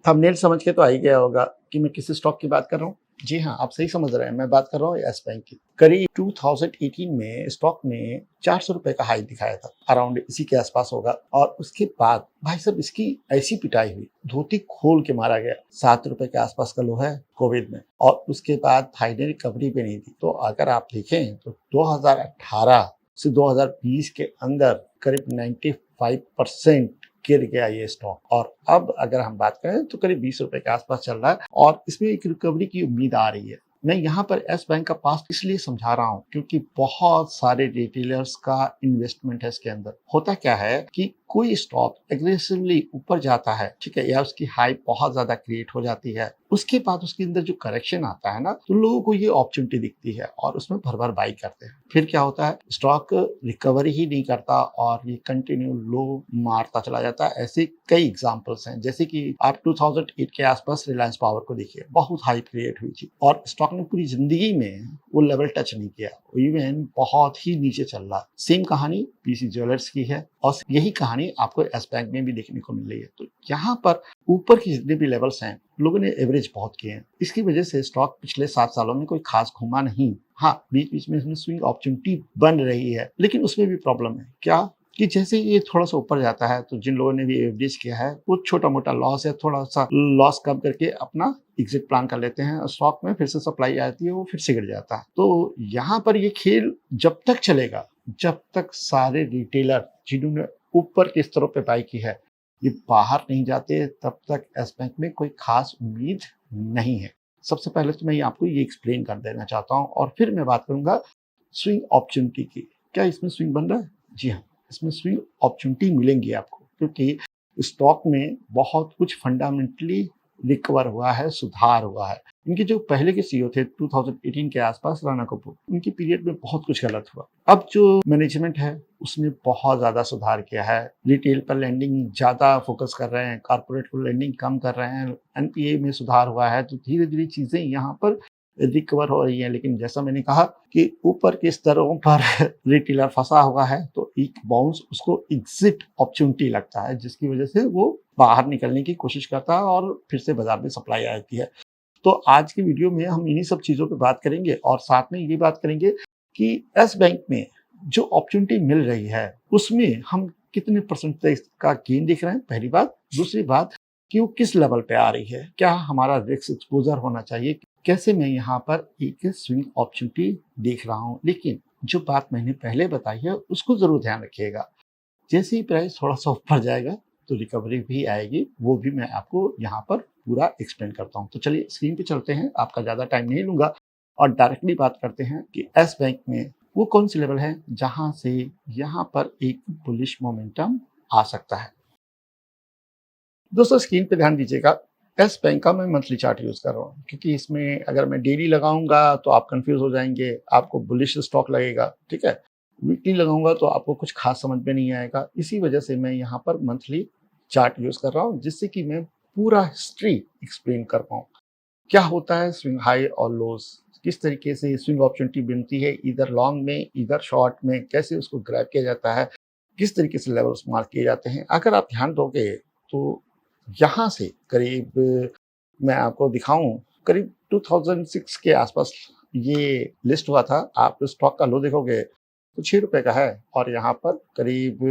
Thumbnail समझ के तो आ ही गया होगा कि मैं किस स्टॉक की बात कर रहा हूँ। जी हाँ, आप सही समझ रहे हैं, मैं बात कर रहा हूँ यस बैंक की। करीब 2018 में स्टॉक ने ₹400 का हाई दिखाया था, अराउंड इसी के आसपास होगा। और उसके बाद भाई साहब इसकी ऐसी पिटाई हुई, धोती खोल के मारा गया। ₹7 के आसपास का लो है कोविड में, और उसके बाद फाइनल रिकवरी भी नहीं थी। तो अगर आप देखें तो 2018 से 2020 के अंदर करीब 95% गिर गया ये स्टॉक। और अब अगर हम बात करें तो करीब ₹20 के आसपास चल रहा है, और इसमें एक रिकवरी की उम्मीद आ रही है। मैं यहाँ पर यस बैंक का पास्ट इसलिए समझा रहा हूँ क्योंकि बहुत सारे रिटेलर्स का इन्वेस्टमेंट है इसके अंदर। होता क्या है कि कोई स्टॉक एग्रेसिवली ऊपर जाता है, ठीक है, या उसकी हाई बहुत ज्यादा क्रिएट हो जाती है, उसके बाद उसके अंदर जो करेक्शन आता है ना, तो लोगों को ये अपॉर्चुनिटी दिखती है और उसमें भर भर बाई करते हैं। फिर क्या होता है, स्टॉक रिकवरी ही नहीं करता और ये कंटिन्यू लो मारता चला जाता है। ऐसे कई एग्जांपल्स हैं, जैसे कि आप 2008 के आसपास रिलायंस पावर को देखिए, बहुत हाई क्रिएट हुई थी और स्टॉक ने पूरी जिंदगी में वो लेवल टच नहीं किया, इवन बहुत ही नीचे चल रहा। सेम कहानी पीसी ज्वेलर्स की है और यही कहानी आपको एस बैंक में भी देखने को मिल रही है। तो यहाँ पर ऊपर के जितने भी लेवल्स हैं, लोगों ने एवरेज बहुत किए हैं। इसकी वजह से स्टॉक पिछले 7 सालों में कोई खास घूमा नहीं। हाँ, बीच बीच में इसमें स्विंग अपॉर्चुनिटी बन रही है, लेकिन उसमें भी प्रॉब्लम है क्या कि जैसे ये थोड़ा सा ऊपर जाता है तो जिन लोगों ने भी एवरेज किया है वो छोटा मोटा लॉस या थोड़ा सा लॉस कम करके अपना एग्जिट प्लान कर लेते हैं। स्टॉक में फिर से सप्लाई आती है, वो फिर से गिर जाता है। तो यहाँ पर ये खेल जब तक चलेगा, जब तक सारे रिटेलर जिन्होंने ऊपर के स्तरों पे बाई की है ये बाहर नहीं जाते, तब तक एस बैंक में कोई खास उम्मीद नहीं है। सबसे पहले तो मैं आपको ये एक्सप्लेन कर देना चाहता हूँ और फिर मैं बात करूंगा स्विंग अपॉर्चुनिटी की। क्या इसमें स्विंग बन रहा है? जी हाँ, इसमें स्विंग अपॉर्चुनिटी मिलेंगी आपको, क्योंकि स्टॉक में बहुत कुछ फंडामेंटली रिकवर हुआ है, सुधार हुआ है। इनके जो पहले के सीईओ थे 2018 के आसपास, राणा कपूर, उनकी पीरियड में बहुत कुछ गलत हुआ। अब जो मैनेजमेंट है उसने बहुत ज्यादा सुधार किया है, रिटेल पर लैंडिंग ज्यादा फोकस कर रहे हैं, कारपोरेट को लैंडिंग कम कर रहे हैं, एनपीए में सुधार हुआ है। तो धीरे धीरे चीजें यहाँ पर रिकवर हो रही है। लेकिन जैसा मैंने कहा कि ऊपर के स्तरों पर रिटेलर फंसा हुआ है, तो एक बाउंस उसको एग्जिट अपॉर्चुनिटी लगता है, जिसकी वजह से वो बाहर निकलने की कोशिश करता है और फिर से बाजार में सप्लाई आती है। तो आज की वीडियो में हम इन्हीं सब चीजों पे बात करेंगे और साथ में ये बात करेंगे कि एस बैंक में जो अपॉर्चुनिटी मिल रही है उसमें हम कितने परसेंटेज का गेन देख रहे हैं, पहली बात। दूसरी बात कि वो किस लेवल पे आ रही है, क्या हमारा रिस्क एक्सपोजर होना चाहिए, कैसे मैं यहाँ पर एक स्विंग अपॉर्चुनिटी देख रहा हूँ। लेकिन जो बात मैंने पहले बताई है उसको जरूर ध्यान रखिएगा, जैसे ही प्राइस थोड़ा सा ऊपर जाएगा तो रिकवरी भी आएगी, वो भी मैं आपको यहाँ पर पूरा एक्सप्लेन करता हूँ। तो चलिए स्क्रीन पे चलते हैं, आपका ज्यादा टाइम नहीं लूंगा और डायरेक्टली बात करते हैं कि एस बैंक में वो कौन सी लेवल है जहां से यहाँ पर एक बुलिश मोमेंटम आ सकता है। दोस्तों स्क्रीन पे ध्यान दीजिएगा, एस बैंक का मैं मंथली चार्ट यूज कर रहा हूँ, क्योंकि इसमें अगर मैं डेली लगाऊंगा तो आप कंफ्यूज हो जाएंगे, आपको बुलिश स्टॉक लगेगा, ठीक है। वीकली लगाऊंगा तो आपको कुछ खास समझ में नहीं आएगा। इसी वजह से मैं यहाँ पर मंथली चार्ट यूज कर रहा हूँ, जिससे कि मैं पूरा हिस्ट्री एक्सप्लेन कर पाऊँ। क्या होता है स्विंग हाई और लोज, किस तरीके से स्विंग अपॉर्चुनिटी बनती है, इधर लॉन्ग में इधर शॉर्ट में, कैसे उसको ग्रैब किया जाता है, किस तरीके से लेवल्स मार्क किए जाते हैं। अगर आप ध्यान दोगे तो यहाँ से करीब मैं आपको दिखाऊं, करीब 2006 के आसपास ये लिस्ट हुआ था। आप स्टॉक का लो देखोगे तो ₹6 का है और यहाँ पर करीब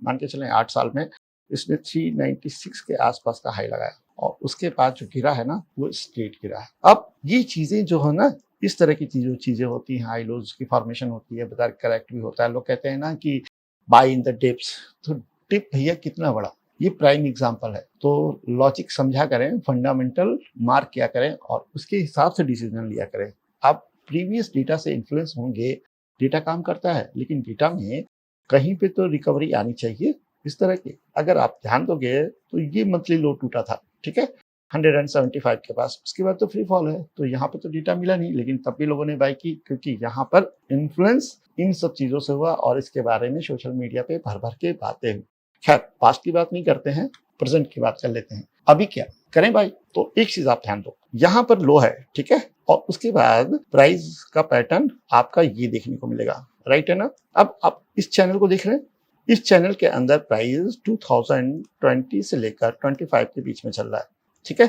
मान के चलें 8 साल में इसने 396 के आसपास का हाई लगाया और उसके बाद जो गिरा है ना वो स्ट्रेट गिरा है। अब ये चीजें जो है ना, इस तरह की चीजें होती हैं, हाई लोज की फॉर्मेशन होती है, बाजार करेक्ट भी होता है। लोग कहते हैं ना कि बाय इन द डिप्स, तो डिप भैया कितना बड़ा, ये प्राइम एग्जांपल है। तो लॉजिक समझा करें, फंडामेंटल मार्क किया करें और उसके हिसाब से डिसीजन लिया करें। आप प्रीवियस डेटा से इन्फ्लुएंस होंगे, डेटा काम करता है, लेकिन डेटा में कहीं पे तो रिकवरी आनी चाहिए इस तरह की। अगर आप ध्यान दोगे तो ये मंथली लो टूटा था, ठीक है, 175 के पास, उसके बाद तो फ्री फॉल है। तो यहाँ पे तो डेटा मिला नहीं, लेकिन तब भी लोगों ने बाई की, क्योंकि यहाँ पर इन्फ्लुएंस इन सब चीजों से हुआ और इसके बारे में सोशल मीडिया पे भर भर के बातें हुई। खैर, पास्ट की बात नहीं करते हैं, प्रेजेंट की बात कर लेते हैं। अभी क्या करें भाई, तो एक चीज आप ध्यान दो, यहाँ पर लो है, ठीक है, और उसके बाद प्राइस का पैटर्न आपका ये देखने को मिलेगा, राइट है ना। अब आप इस चैनल को देख रहे हैं, इस चैनल के अंदर प्राइस 2020 से लेकर 25 के बीच में चल रहा है। ठीक है,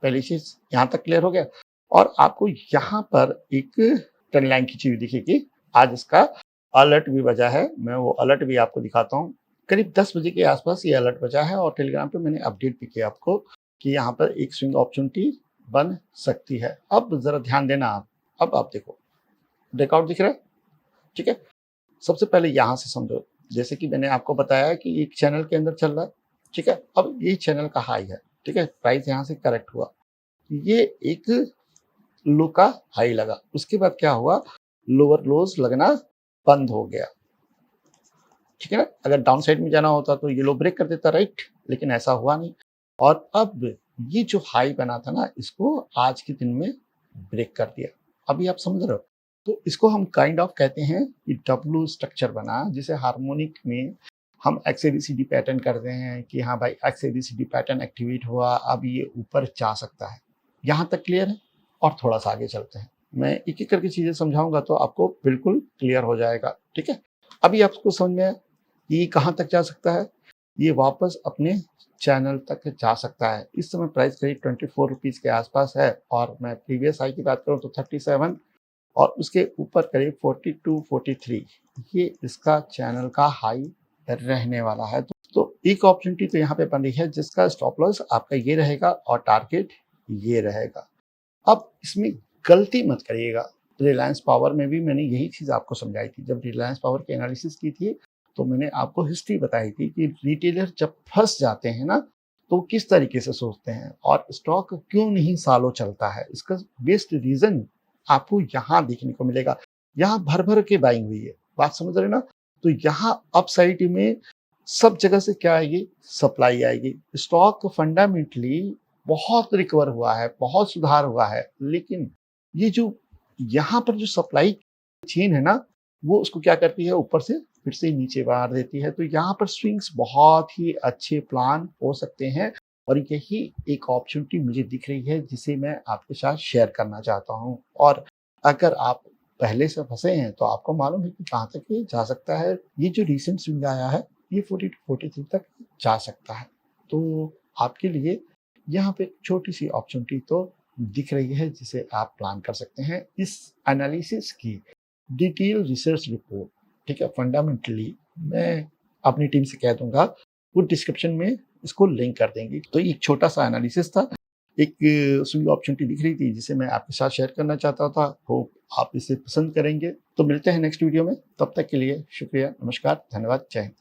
पहली चीज यहाँ तक क्लियर हो गया। और आपको यहाँ पर एक ट्रेंड लाइन खींची हुई दिखेगी। आज इसका अलर्ट भी बजा है, मैं वो अलर्ट भी आपको दिखाता हूँ। करीब 10 बजे के आसपास ये अलर्ट बजा है और टेलीग्राम पे मैंने अपडेट भी किया आपको कि यहाँ पर एक स्विंग अपॉर्चुनिटी बन सकती है। अब जरा ध्यान देना आप, अब आप देखो ब्रेकआउट दिख रहा है, ठीक है। सबसे पहले यहाँ से समझो, जैसे कि मैंने आपको बताया कि एक चैनल के अंदर चल रहा है, ठीक है। अब ये चैनल का हाई है, ठीक है, प्राइस यहाँ से करेक्ट हुआ, ये एक लो का हाई लगा, उसके बाद क्या हुआ, लोअर लोज लगना बंद हो गया, ठीक है ना। अगर डाउन साइड में जाना होता तो ये लो ब्रेक कर देता, राइट, लेकिन ऐसा हुआ नहीं। और अब ये जो हाई बना था ना, इसको आज के दिन में ब्रेक कर दिया। अभी आप समझ रहे हो, तो इसको हम काइंड ऑफ कहते हैं कि डब्ल्यू स्ट्रक्चर बना, जिसे हार्मोनिक में हम एक्सएबीसीडी पैटर्न करते हैं कि हाँ भाई एक्सएबीसीडी पैटर्न एक्टिवेट हुआ, अब ये ऊपर जा सकता है। यहाँ तक क्लियर है। और थोड़ा सा आगे चलते हैं, मैं एक एक करके चीजें समझाऊंगा तो आपको बिल्कुल क्लियर हो जाएगा, ठीक है। अभी आपको समझ में ये कहाँ तक जा सकता है, ये वापस अपने चैनल तक जा सकता है। इस समय प्राइस करीब 24 रुपीज़ के आसपास है और मैं प्रीवियस हाई की बात करूँ तो 37 और उसके ऊपर करीब 42 43 ये इसका चैनल का हाई रहने वाला है। तो एक अपॉर्चुनिटी तो यहाँ पे बन रही है जिसका स्टॉप लॉस आपका ये रहेगा और टारगेट ये रहेगा। अब इसमें गलती मत करिएगा, रिलायंस पावर में भी मैंने यही चीज़ आपको समझाई थी। जब रिलायंस पावर की एनालिसिस की थी तो मैंने आपको हिस्ट्री बताई थी कि रिटेलर जब फंस जाते हैं ना तो किस तरीके से सोचते हैं और स्टॉक क्यों नहीं सालों चलता है। इसका बेस्ट रीजन आपको यहाँ देखने को मिलेगा। यहाँ भर भर के बाइंग हुई है, बात समझ रहे ना। तो यहाँ अपसाइड में सब जगह से क्या आएगी, सप्लाई आएगी। स्टॉक फंडामेंटली बहुत रिकवर हुआ है, बहुत सुधार हुआ है, लेकिन ये जो यहाँ पर जो सप्लाई चेन है ना, वो उसको क्या करती है, ऊपर से फिर से नीचे मार देती है। तो यहाँ पर स्विंग्स बहुत ही अच्छे प्लान हो सकते हैं और यही एक अपॉर्चुनिटी मुझे दिख रही है जिसे मैं आपके साथ शेयर करना चाहता हूँ। और अगर आप पहले से फंसे हैं तो आपको मालूम है कि कहाँ तक ये जा सकता है। ये जो रिसेंट स्विंग आया है ये 40 to 43 तक जा सकता है। तो आपके लिए यहाँ पे छोटी सी अपॉर्चुनिटी तो दिख रही है जिसे आप प्लान कर सकते हैं। इस एनालिसिस की डिटेल रिसर्च रिपोर्ट, ठीक है, फंडामेंटली मैं अपनी टीम से कह दूंगा वो डिस्क्रिप्शन में इसको लिंक कर देंगे। तो एक छोटा सा एनालिसिस था, एक स्विंग अपॉर्चुनिटी दिख रही थी जिसे मैं आपके साथ शेयर करना चाहता था। होप आप इसे पसंद करेंगे। तो मिलते हैं नेक्स्ट वीडियो में, तब तक के लिए शुक्रिया, नमस्कार, धन्यवाद, जय हिंद।